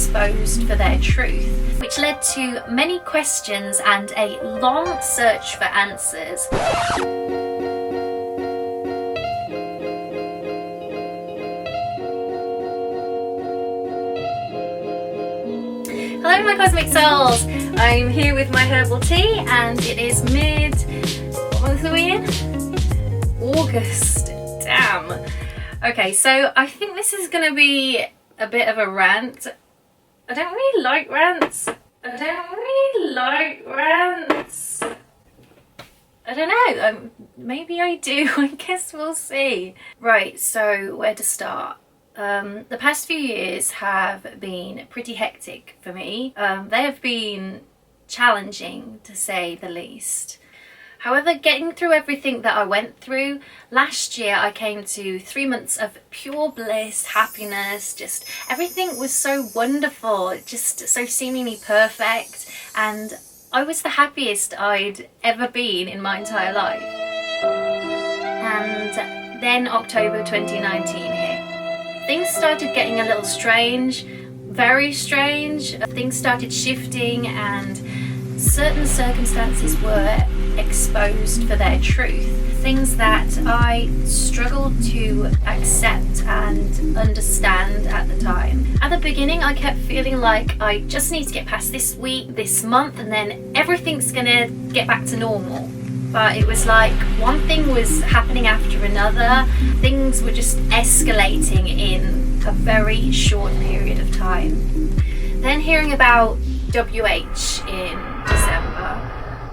exposed for their truth, which led to many questions and a long search for answers. Hello my cosmic souls, I'm here with my herbal tea and it is what month are we in? August, damn. Okay, so I think this is going to be a bit of a rant. I don't really like rants. I don't know, maybe I do, I guess we'll see. Right, so where to start? The past few years have been pretty hectic for me. They have been challenging, to say the least. However, getting through everything that I went through, last year I came to 3 months of pure bliss, happiness, just everything was so wonderful, just so seemingly perfect, and I was the happiest I'd ever been in my entire life. And then October 2019 hit. Things started getting a little strange, very strange. Things started shifting and certain circumstances were exposed for their truth. Things that I struggled to accept and understand at the time. At the beginning, I kept feeling like I just need to get past this week, this month, and then everything's gonna get back to normal. But it was like one thing was happening after another. Things were just escalating in a very short period of time. Then hearing about WH in December,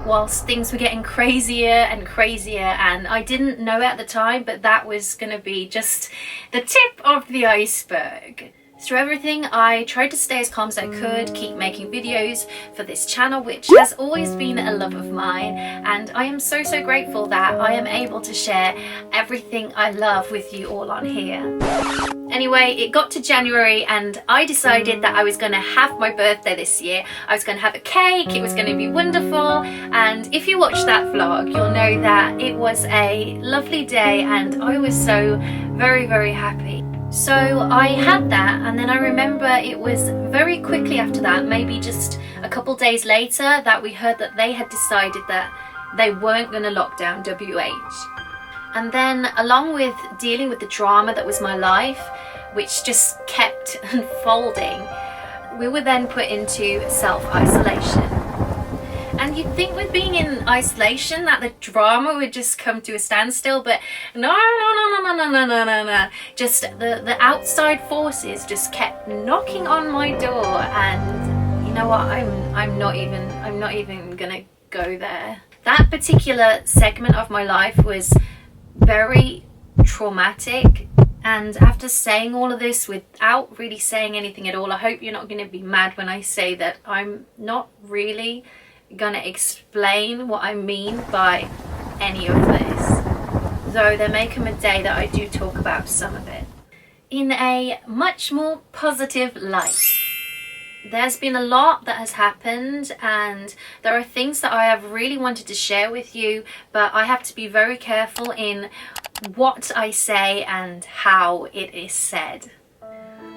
whilst things were getting crazier and crazier, and I didn't know at the time, but that was going to be just the tip of the iceberg. Through everything, I tried to stay as calm as I could, keep making videos for this channel, which has always been a love of mine, and I am so grateful that I am able to share everything I love with you all on here. Anyway, it got to January and I decided that I was going to have my birthday this year. I was going to have a cake, it was going to be wonderful, and if you watch that vlog, you'll know that it was a lovely day and I was so very happy. So I had that, and then I remember it was very quickly after that, maybe just a couple days later, that we heard that they had decided that they weren't going to lock down WH. And then along with dealing with the drama that was my life, which just kept unfolding, we were then put into self-isolation. And you'd think with being in isolation that the drama would just come to a standstill, but no. Just the outside forces just kept knocking on my door, and you know what? I'm not even gonna go there. That particular segment of my life was very traumatic, and after saying all of this without really saying anything at all, I hope you're not going to be mad when I say that I'm not really gonna explain what I mean by any of this, though there may come a day that I do talk about some of it in a much more positive light. There's been a lot that has happened, and there are things that I have really wanted to share with you, but I have to be very careful in what I say and how it is said.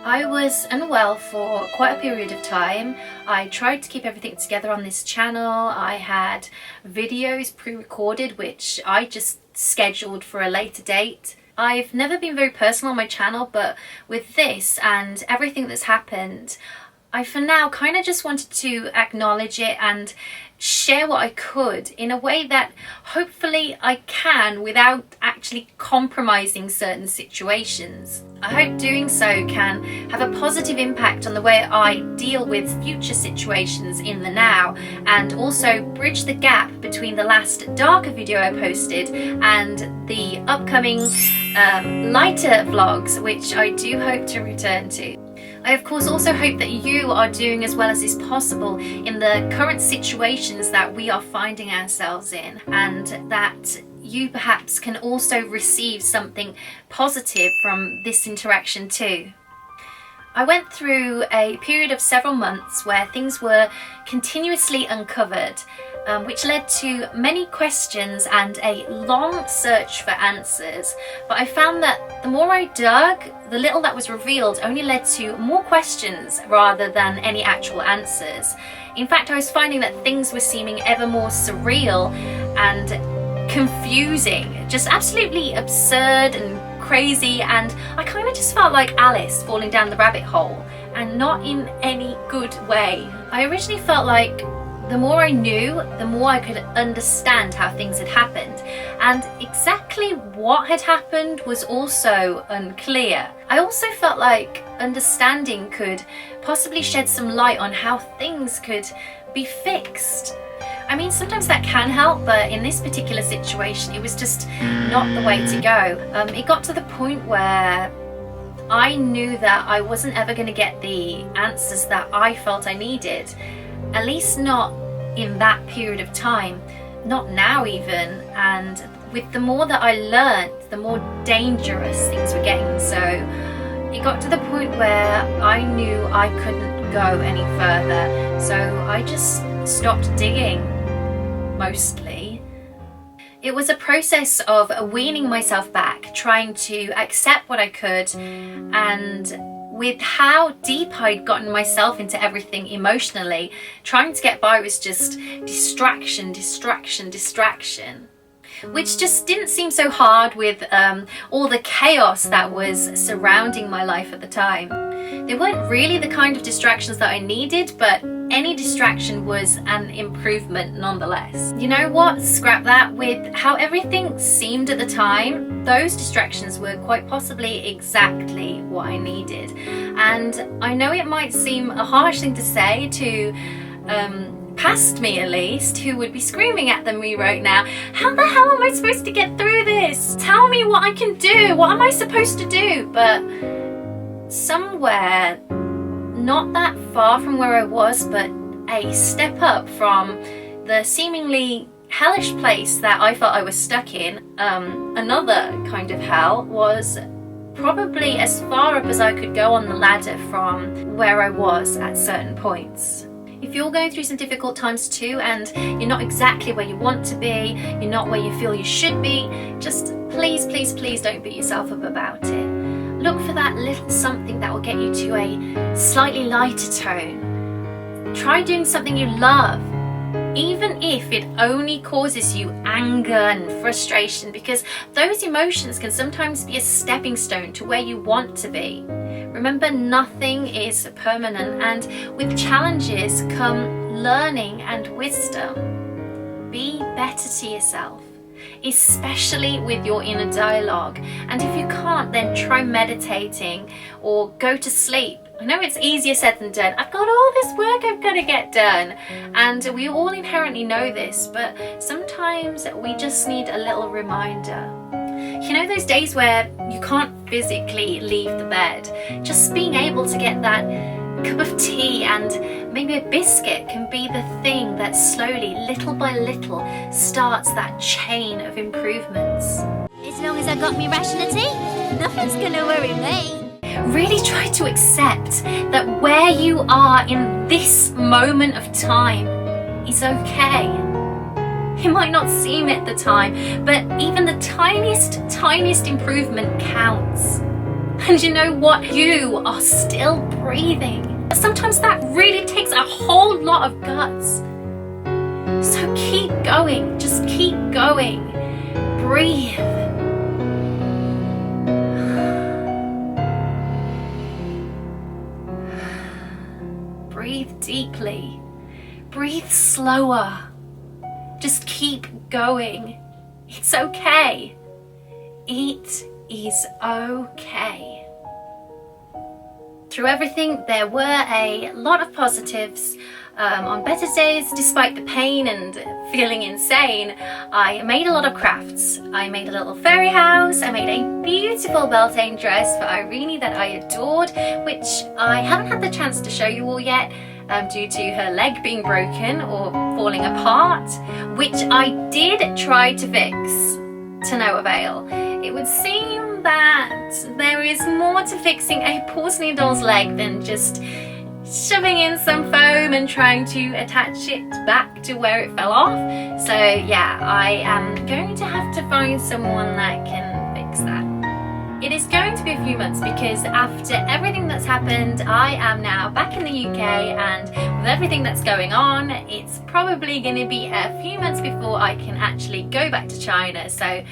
I was unwell for quite a period of time. I tried to keep everything together on this channel. I had videos pre-recorded which I just scheduled for a later date. I've never been very personal on my channel, but with this and everything that's happened, I for now kind of just wanted to acknowledge it and share what I could in a way that hopefully I can without actually compromising certain situations. I hope doing so can have a positive impact on the way I deal with future situations in the now, and also bridge the gap between the last darker video I posted and the upcoming lighter vlogs, which I do hope to return to. I of course also hope that you are doing as well as is possible in the current situations that we are finding ourselves in, and that you perhaps can also receive something positive from this interaction too. I went through a period of several months where things were continuously uncovered, which led to many questions and a long search for answers. But I found that the more I dug, the little that was revealed only led to more questions rather than any actual answers. In fact, I was finding that things were seeming ever more surreal and confusing, just absolutely absurd and crazy, and I kind of just felt like Alice falling down the rabbit hole, and not in any good way. I originally felt like the more I knew, the more I could understand how things had happened, and exactly what had happened was also unclear. I also felt like understanding could possibly shed some light on how things could be fixed. I mean, sometimes that can help, but in this particular situation, it was just not the way to go. It got to the point where I knew that I wasn't ever going to get the answers that I felt I needed. At least not in that period of time, not now even. And with the more that I learned, the more dangerous things were getting. So it got to the point where I knew I couldn't go any further. So I just stopped digging, mostly. It was a process of weaning myself back, trying to accept what I could, and with how deep I'd gotten myself into everything emotionally, trying to get by was just distraction, distraction, distraction. Which just didn't seem so hard with all the chaos that was surrounding my life at the time. They weren't really the kind of distractions that I needed, but any distraction was an improvement nonetheless. You know what? Scrap that. With how everything seemed at the time, those distractions were quite possibly exactly what I needed. And I know it might seem a harsh thing to say to past me, at least, who would be screaming at me right now, how the hell am I supposed to get through this? Tell me what I can do. What am I supposed to do? But somewhere not that far from where I was, but a step up from the seemingly hellish place that I felt I was stuck in, another kind of hell, was probably as far up as I could go on the ladder from where I was at certain points. If you're going through some difficult times too, and you're not exactly where you want to be, you're not where you feel you should be, just please, please, please don't beat yourself up about it. Look for that little something that will get you to a slightly lighter tone. Try doing something you love, even if it only causes you anger and frustration, because those emotions can sometimes be a stepping stone to where you want to be. Remember, nothing is permanent, and with challenges come learning and wisdom. Be better to yourself, especially with your inner dialogue. And if you can't, then try meditating or go to sleep. I know it's easier said than done. I've got all this work I've got to get done, and we all inherently know this, but sometimes we just need a little reminder. You know those days where you can't physically leave the bed? Just being able to get that cup of tea and maybe a biscuit can be the thing that slowly, little by little, starts that chain of improvements. As long as I got me rationality, nothing's gonna worry me. Really try to accept that where you are in this moment of time is okay. It might not seem at the time, but even the tiniest improvement counts. And you know what? You are still breathing. Sometimes that really takes a whole lot of guts. So keep going, just keep going. Breathe. Breathe deeply. Breathe slower. Just keep going. It's okay. It is okay. Through everything, there were a lot of positives. On better days, despite the pain and feeling insane, I made a lot of crafts. I made a little fairy house. I made a beautiful Beltane dress for Irene that I adored, which I haven't had the chance to show you all yet, due to her leg being broken or falling apart, which I did try to fix to no avail. It would seem that there is more to fixing a porcelain doll's leg than just shoving in some foam and trying to attach it back to where it fell off. So yeah, I am going to have to find someone that can fix that. It is going to be a few months because after everything that's happened, I am now back in the UK, and with everything that's going on, it's probably going to be a few months before I can actually go back to China. So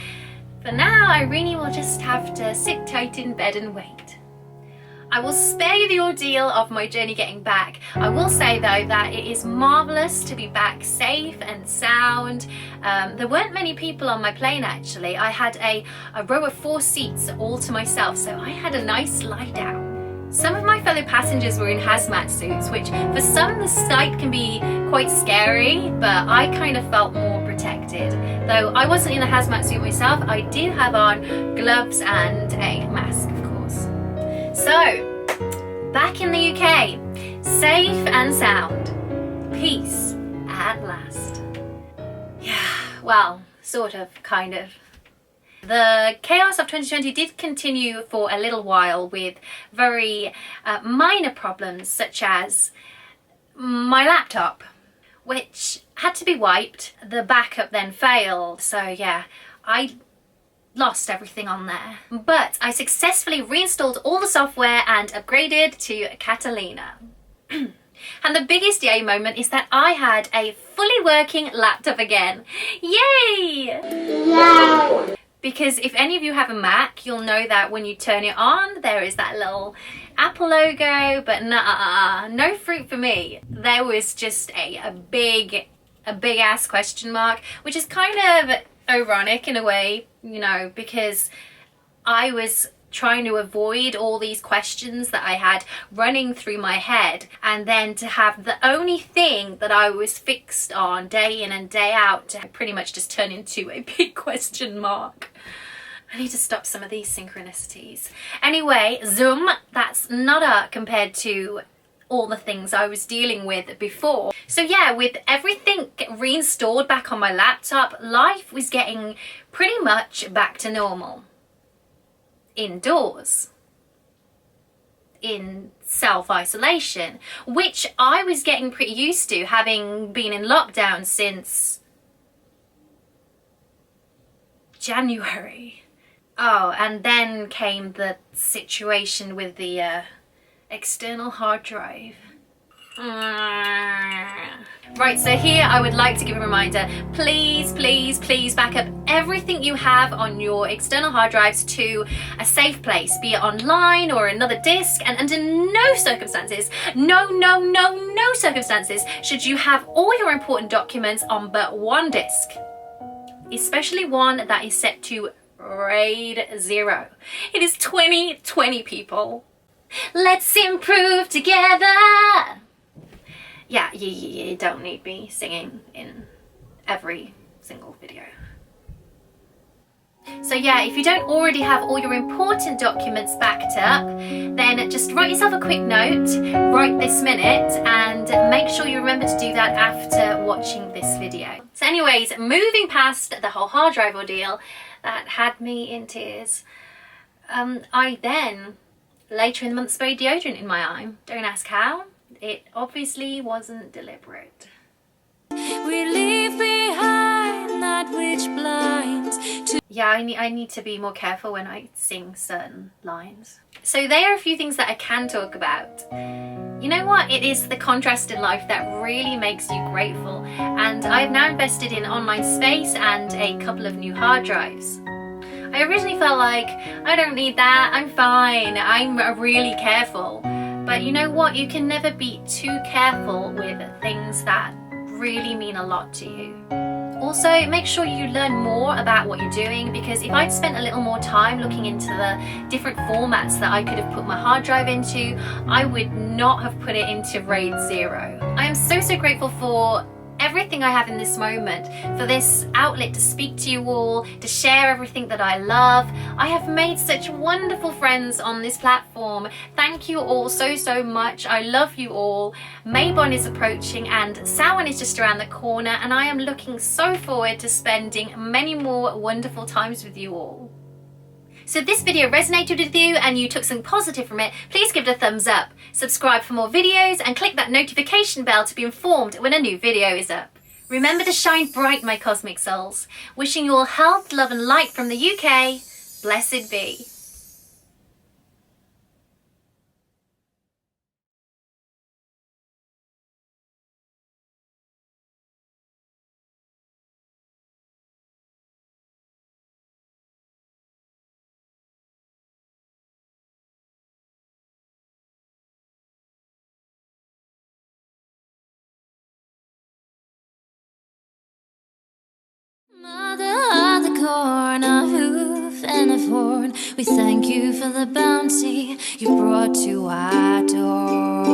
for now, I really will just have to sit tight in bed and wait. I will spare you the ordeal of my journey getting back. I will say though that it is marvellous to be back safe and sound. There weren't many people on my plane actually. I had a row of 4 seats all to myself, so I had a nice lie down. Some of my fellow passengers were in hazmat suits, which for some the sight can be quite scary, but I kind of felt more protected. Though I wasn't in a hazmat suit myself, I did have on gloves and a mask. So, back in the UK, safe and sound, peace at last. Yeah, well, sort of, kind of. The chaos of 2020 did continue for a little while with very minor problems, such as my laptop, which had to be wiped. The backup then failed, so yeah, I lost everything on there. But I successfully reinstalled all the software and upgraded to Catalina. And the biggest yay moment is that I had a fully working laptop again. Yay! Yay! Because if any of you have a Mac, you'll know that when you turn it on, there is that little Apple logo, but nah, no fruit for me. There was just a big ass question mark, which is kind of ironic in a way, you know, because I was trying to avoid all these questions that I had running through my head, and then to have the only thing that I was fixed on day in and day out to pretty much just turn into a big question mark. I need to stop some of these synchronicities. Anyway, Zoom, that's nada compared to all the things I was dealing with before. So yeah, with everything reinstalled back on my laptop, life was getting pretty much back to normal. Indoors. In self-isolation, which I was getting pretty used to, having been in lockdown since January. Oh, and then came the situation with the external hard drive. Right, so here I would like to give a reminder. Please back up everything you have on your external hard drives to a safe place, be it online or another disk, and under no circumstances, no circumstances should you have all your important documents on but one disk, especially one that is set to RAID 0. It is 2020, people. Let's improve together. Yeah, you don't need me singing in every single video. So yeah, if you don't already have all your important documents backed up, then just write yourself a quick note right this minute, and make sure you remember to do that after watching this video. So anyways, moving past the whole hard drive ordeal that had me in tears, I then later in the month sprayed deodorant in my eye. Don't ask how. It obviously wasn't deliberate. We leave behind that which blinds to... Yeah, I need to be more careful when I sing certain lines. So there are a few things that I can talk about. You know what? It is the contrast in life that really makes you grateful. And I've now invested in online space and a couple of new hard drives. I originally felt like, I don't need that, I'm fine, I'm really careful. But you know what? You can never be too careful with things that really mean a lot to you. Also, make sure you learn more about what you're doing, because if I'd spent a little more time looking into the different formats that I could have put my hard drive into, I would not have put it into RAID 0. I am so grateful for everything I have in this moment, for this outlet to speak to you all, to share everything that I love. I have made such wonderful friends on this platform. Thank you all so much. I love you all. Maybon is approaching and Samhain is just around the corner, and I am looking so forward to spending many more wonderful times with you all. So if this video resonated with you and you took something positive from it, please give it a thumbs up. Subscribe for more videos and click that notification bell to be informed when a new video is up. Remember to shine bright, my cosmic souls. Wishing you all health, love and light from the UK. Blessed be. Mother of the corn, a hoof and a horn, we thank you for the bounty you brought to our door.